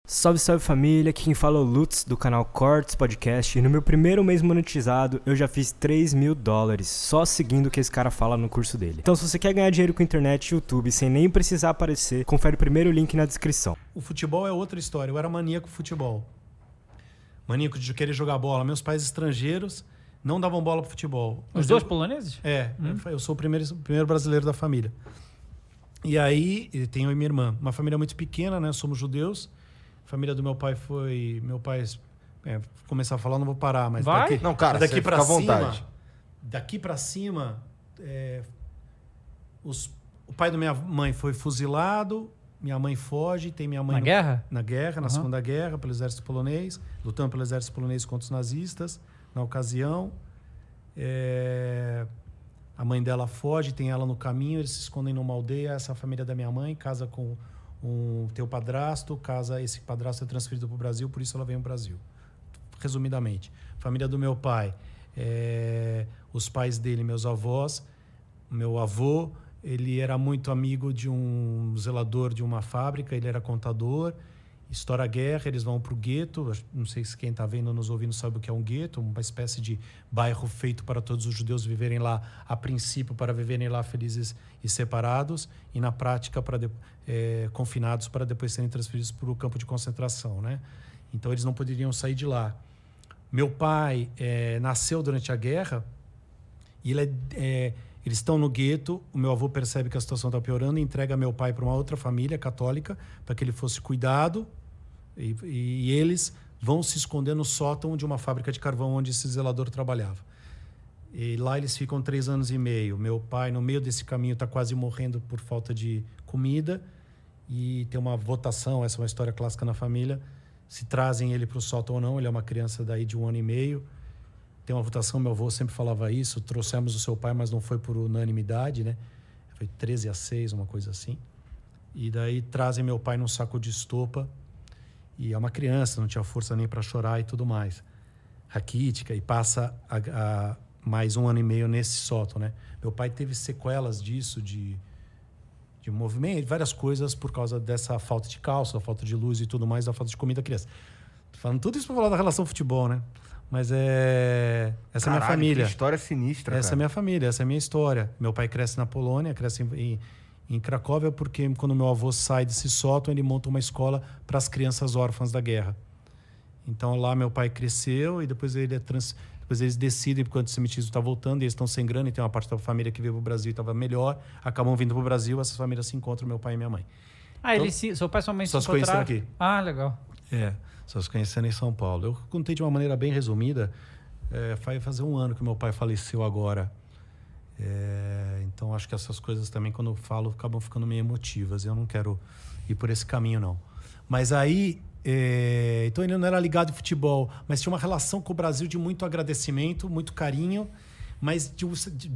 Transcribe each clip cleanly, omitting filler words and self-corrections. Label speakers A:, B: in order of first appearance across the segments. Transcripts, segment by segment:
A: Salve, salve família, aqui quem fala é o Lutz do canal Cortes Podcast e no meu primeiro mês monetizado eu já fiz $3.000 só seguindo o que esse cara fala no curso dele. Então se você quer ganhar dinheiro com internet e YouTube sem nem precisar aparecer, confere o primeiro link na descrição.
B: O futebol é outra história, eu era maníaco futebol. Maníaco de querer jogar bola. Meus pais estrangeiros não davam bola pro futebol.
C: Os dois poloneses?
B: É, eu sou o primeiro brasileiro da família. E aí, tenho eu e minha irmã. Uma família muito pequena, né? Somos judeus. A família do meu pai foi... Meu pai... começar a falar, não vou parar, mas...
C: Vai?
B: Daqui,
D: Não, cara,
B: daqui
D: você
B: pra
D: fica à
B: cima,
D: vontade.
B: daqui pra cima, o pai da minha mãe foi fuzilado, minha mãe foge, tem minha mãe...
C: Na guerra?
B: Na guerra, na Segunda Guerra, pelo exército polonês, lutando pelo exército polonês contra os nazistas, na ocasião. A mãe dela foge, tem ela no caminho, eles se escondem numa aldeia, essa é a família da minha mãe, casa com teu padrasto, esse padrasto é transferido para o Brasil, por isso ela vem ao Brasil. Resumidamente. Família do meu pai, os pais dele, meus avós, meu avô, ele era muito amigo de um zelador de uma fábrica, ele era contador. Estoura a guerra, eles vão para o gueto. Não sei se quem está vendo ou nos ouvindo sabe o que é um gueto, uma espécie de bairro feito para todos os judeus viverem lá, a princípio, para viverem lá felizes e separados, e na prática, confinados para depois serem transferidos para o campo de concentração, né? Então, eles não poderiam sair de lá. Meu pai nasceu durante a guerra e eles estão no gueto. O meu avô percebe que a situação está piorando e entrega meu pai para uma outra família católica para que ele fosse cuidado. E eles vão se esconder no sótão de uma fábrica de carvão onde esse zelador trabalhava. E lá eles ficam 3 anos e meio. Meu pai, no meio desse caminho, está quase morrendo por falta de comida. E tem uma votação, essa é uma história clássica na família, se trazem ele para o sótão ou não. Ele é uma criança daí de 1 ano e meio. Tem uma votação, meu avô sempre falava isso, trouxemos o seu pai, mas não foi por unanimidade, né? Foi 13-6, uma coisa assim. E daí trazem meu pai num saco de estopa, e é uma criança, não tinha força nem para chorar e tudo mais. Raquítica, e passa mais 1 ano e meio nesse sótão, né? Meu pai teve sequelas disso, de movimento, várias coisas por causa dessa falta de calça, da falta de luz e tudo mais, da falta de comida da criança. Tô falando tudo isso para falar da relação futebol, né? Mas essa é a minha família.
D: Que história sinistra,
B: Essa é a minha família, essa é a minha história. Meu pai cresce na Polônia, cresce em Cracóvia, porque quando meu avô sai desse sótão, ele monta uma escola para as crianças órfãs da guerra. Então lá meu pai cresceu e depois depois eles decidem, porque o antissemitismo está voltando, e eles estão sem grana, e tem uma parte da família que veio para o Brasil e estava melhor, acabam vindo para o Brasil, essas famílias se encontram, meu pai e minha mãe.
C: Ah, então, seu pai e sua mãe
B: só
C: se
B: se conheceram
C: encontraram
B: aqui.
C: Ah, legal.
B: Só se conhecendo em São Paulo. Eu contei de uma maneira bem resumida. Vai fazer 1 ano que meu pai faleceu agora. Então, acho que essas coisas também, quando eu falo, acabam ficando meio emotivas. Eu não quero ir por esse caminho, não. Mas aí... então, ele não era ligado em futebol, mas tinha uma relação com o Brasil de muito agradecimento, muito carinho, mas de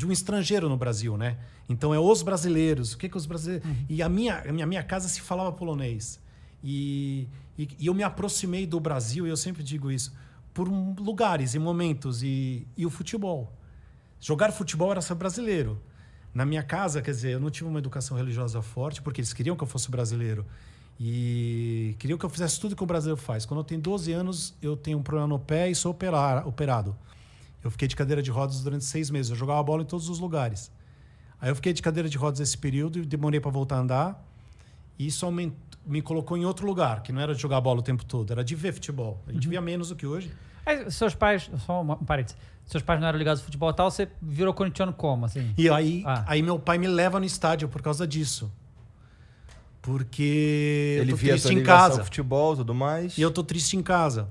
B: um estrangeiro no Brasil, né? Então, os brasileiros. O que os brasileiros... E a minha casa se falava polonês. E eu me aproximei do Brasil, e eu sempre digo isso, por lugares e momentos, e o futebol. Jogar futebol era ser brasileiro. Na minha casa, quer dizer, eu não tive uma educação religiosa forte, porque eles queriam que eu fosse brasileiro. E queriam que eu fizesse tudo que o brasileiro faz. Quando eu tenho 12 anos, eu tenho um problema no pé e sou operado. Eu fiquei de cadeira de rodas durante 6 meses. Eu jogava bola em todos os lugares. Aí eu fiquei de cadeira de rodas esse período e demorei para voltar a andar. E isso me colocou em outro lugar, que não era de jogar bola o tempo todo, era de ver futebol. A gente via menos do que hoje.
C: Seus pais, só um parênteses, seus pais não eram ligados ao futebol e tal, você virou corintiano como, assim?
B: E aí meu pai me leva no estádio por causa disso. Porque
D: Ele
B: eu tô
D: via
B: triste
D: sua
B: em
D: ligação
B: casa.
D: ao futebol e tudo mais.
B: E eu tô triste em casa.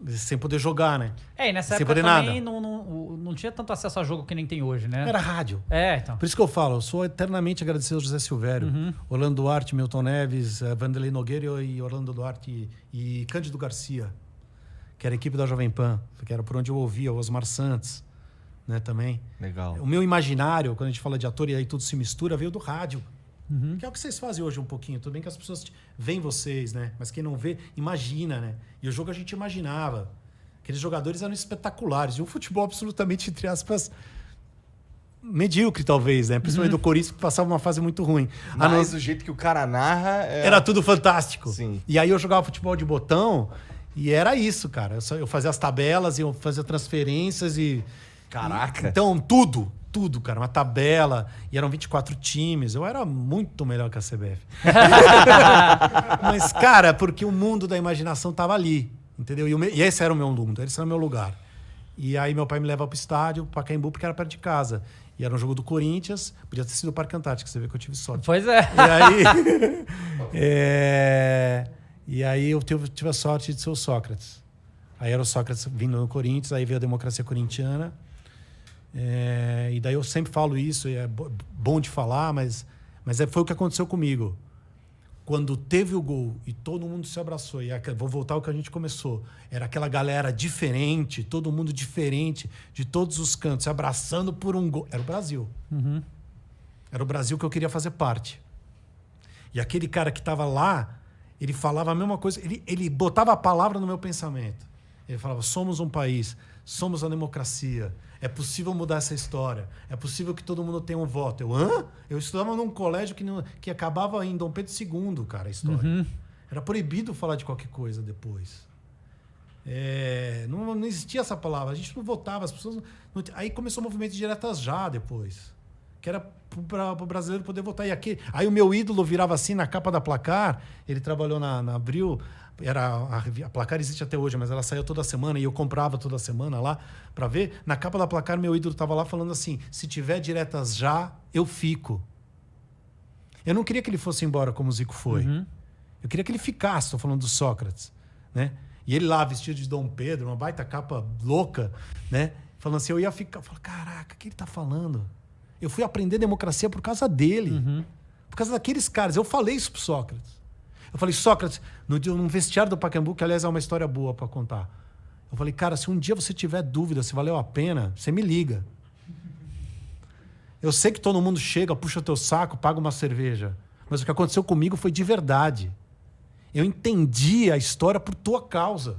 B: Sem poder jogar, né?
C: E nessa
B: Sem
C: época
B: poder
C: também
B: nada.
C: não tinha tanto acesso a jogo que nem tem hoje, né?
B: Era rádio.
C: Então.
B: Por isso que eu falo, eu sou eternamente agradecido ao José Silvério, Orlando Duarte, Milton Neves, Vanderlei Nogueira e Orlando Duarte e Cândido Garcia, que era a equipe da Jovem Pan, que era por onde eu ouvia, o Osmar Santos, né, também.
D: Legal.
B: O meu imaginário, quando a gente fala de ator e aí tudo se mistura, veio do rádio. Que é o que vocês fazem hoje um pouquinho. Tudo bem que as pessoas veem vocês, né? Mas quem não vê, imagina, né? E o jogo a gente imaginava. Aqueles jogadores eram espetaculares. E um futebol absolutamente, entre aspas, medíocre, talvez, né? Principalmente do Corinthians, que passava uma fase muito ruim.
D: Mas o jeito que o cara narra...
B: Era tudo fantástico.
D: Sim.
B: E aí eu jogava futebol de botão e era isso, cara. Eu fazia as tabelas, eu fazia transferências e...
D: Caraca.
B: Então, tudo, cara. Uma tabela. E eram 24 times. Eu era muito melhor que a CBF. Mas, cara, porque o mundo da imaginação tava ali. Entendeu? E esse era o meu mundo. Esse era o meu lugar. E aí meu pai me leva pro estádio, pra Pacaembu, porque era perto de casa. E era um jogo do Corinthians. Podia ter sido o Parque Antártico. Você vê que eu tive sorte.
C: Pois é.
B: E aí eu tive a sorte de ser o Sócrates. Aí era o Sócrates vindo no Corinthians, aí veio a democracia corintiana. E daí eu sempre falo isso, e é bom de falar, mas foi o que aconteceu comigo. Quando teve o gol e todo mundo se abraçou, e vou voltar ao que a gente começou, era aquela galera diferente, todo mundo diferente, de todos os cantos, se abraçando por um gol. Era o Brasil.
C: Uhum.
B: Era o Brasil que eu queria fazer parte. E aquele cara que estava lá, ele falava a mesma coisa, ele botava a palavra no meu pensamento. Ele falava, somos um país, somos a democracia, é possível mudar essa história, é possível que todo mundo tenha um voto. Eu estudava num colégio que acabava em Dom Pedro II, cara, a história.
C: Uhum.
B: Era proibido falar de qualquer coisa depois. Não existia essa palavra, a gente não votava, as pessoas... Aí começou o movimento de diretas já depois, que era para o brasileiro poder votar. Aí o meu ídolo virava assim na capa da Placar, ele trabalhou na Abril, a Placar existe até hoje, mas ela saía toda semana e eu comprava toda semana lá para ver. Na capa da Placar, meu ídolo estava lá falando assim, se tiver diretas já, eu fico. Eu não queria que ele fosse embora como o Zico foi.
C: Uhum.
B: Eu queria que ele ficasse, estou falando do Sócrates, né? E ele lá, vestido de Dom Pedro, uma baita capa louca, né? Falando assim, eu ia ficar... Eu falei, caraca, o que ele está falando? Eu fui aprender democracia por causa dele.
C: Uhum.
B: Por causa daqueles caras. Eu falei isso pro Sócrates. Eu falei, Sócrates, no vestiário do Pacaembu, que aliás é uma história boa para contar. Eu falei, cara, se um dia você tiver dúvida se valeu a pena, você me liga. Eu sei que todo mundo chega, puxa teu saco, paga uma cerveja. Mas o que aconteceu comigo foi de verdade. Eu entendi a história por tua causa.